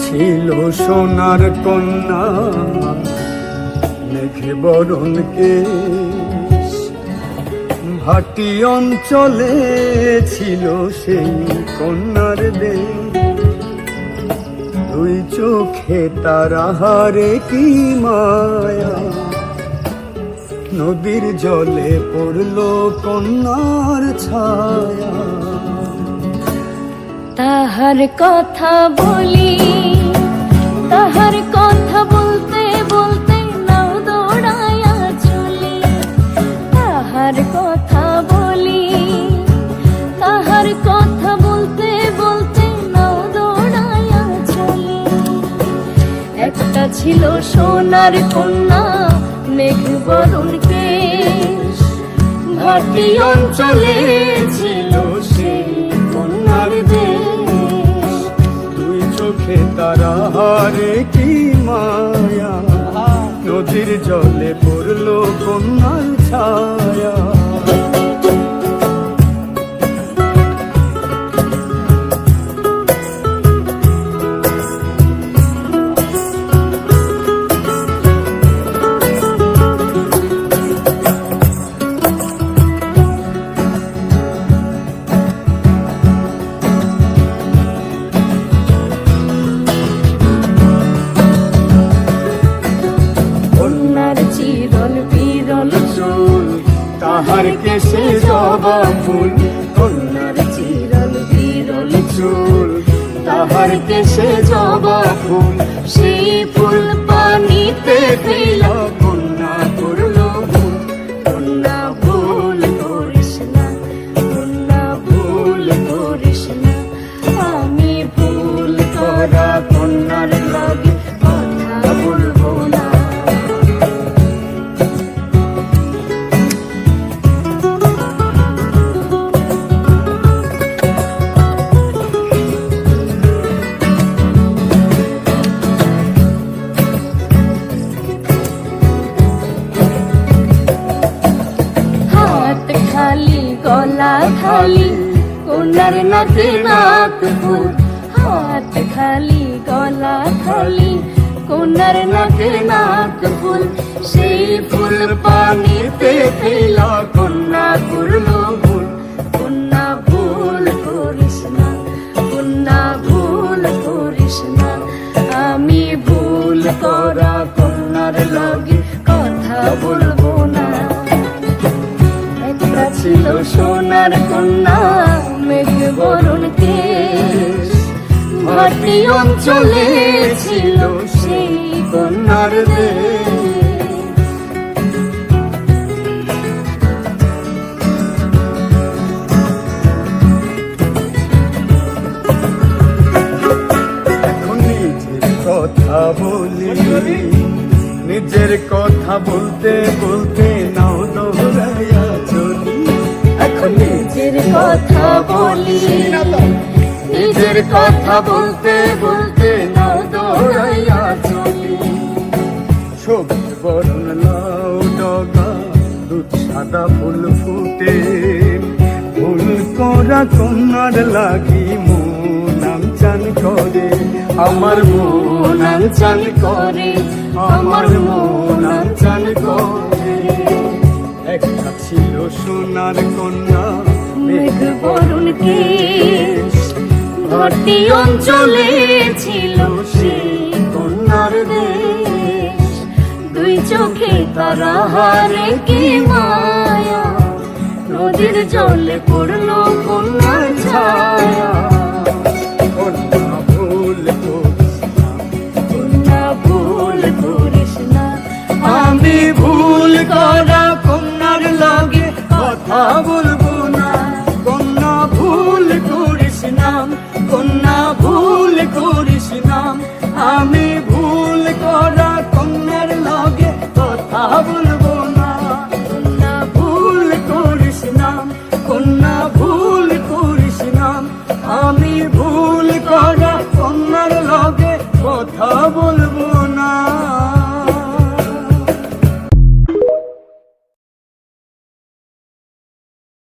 ছিল সোনার কন্যা মেঘে বরণ কেশ, ভাটি অঞ্চলে ছিল সেই কন্যার দেশ। দুই চোখে তার আহারে কি মায়া, নদীর জলে পড়ল কন্যার ছায়া। তাহার কথা বলি, তাহার কথা বলতে বলতে নাও দৌড়াইয়া চলি। তাহার কথা বলি, তাহার কথা বলতে বলতে নাও দৌড়াইয়া চলি। একটা ছিল সোনার কন্যা মেঘ বরণ কেশ, ভাটি অঞ্চলে ছিল সেই কন্যার দেশ। দুই চোখে তারা হারে কি মায়া, নদীর জলে পড়ল কন্যার ছায়া। তাহার কেশে জবা ফুল, কন্যার চিরল বিরল চুল। তাহার কেশে জবা ফুল, সেই ফুল পানিতে ফেলা কন্যা করল ভুল। কন্যা ভুল করিস না, কন্যা ভুল করিস না। আমি ভুল করা কন্যার লাগে কথা বলবো না। গলা খালি কন্যার নাকে নাক ফুল, হাত খালি গলা খালি কন্যার নাকে নাক ফুল। সেই ফুল পানিতে ফেলা কন্যা করল ভুল। কন্যা ভুল করিস না, কন্যা ভুল করিস না। আমি ভুল করা কন্যার লাগে কথা বলবো না। ছিল সোনার কন্যা মেঘ বরণ কেশ, ভাটি অঞ্চলে ছিল সেই কন্যার দেশ। এখন নিজের কথা বলি, নিজের কথা বলতে বলতে নাও দৌড়াইয়া চলি। এখন নিজের কথা বলি, নিজের কথা বলতে বলতে নাও দৌড়াইয়া চলি। সবুজ বরণ লাউ ডগা, দুধ সাদা ফুল ফুটে। ফুল করা কন্যার লাগি মন চান করে, আমার মন চান করে, আমার মন চান করে। একটা ছিল সোনার কন্যা মেঘ বরণ কেশ, ভাটি অঞ্চলে ছিল সেই কন্যার দেশ। দুই চোখে তারা হারে কি মায়া, নদীর জলে পড়ল কন্যার ছায়া। কন্যা ভুল করিস না, কন্যা ভুল করিস না। আমি ভুল করা কন্যার লাগে কথা বলবো না। কন্যা ভুল করিস না, কন্যা ভুল করিস না। আমি ভুল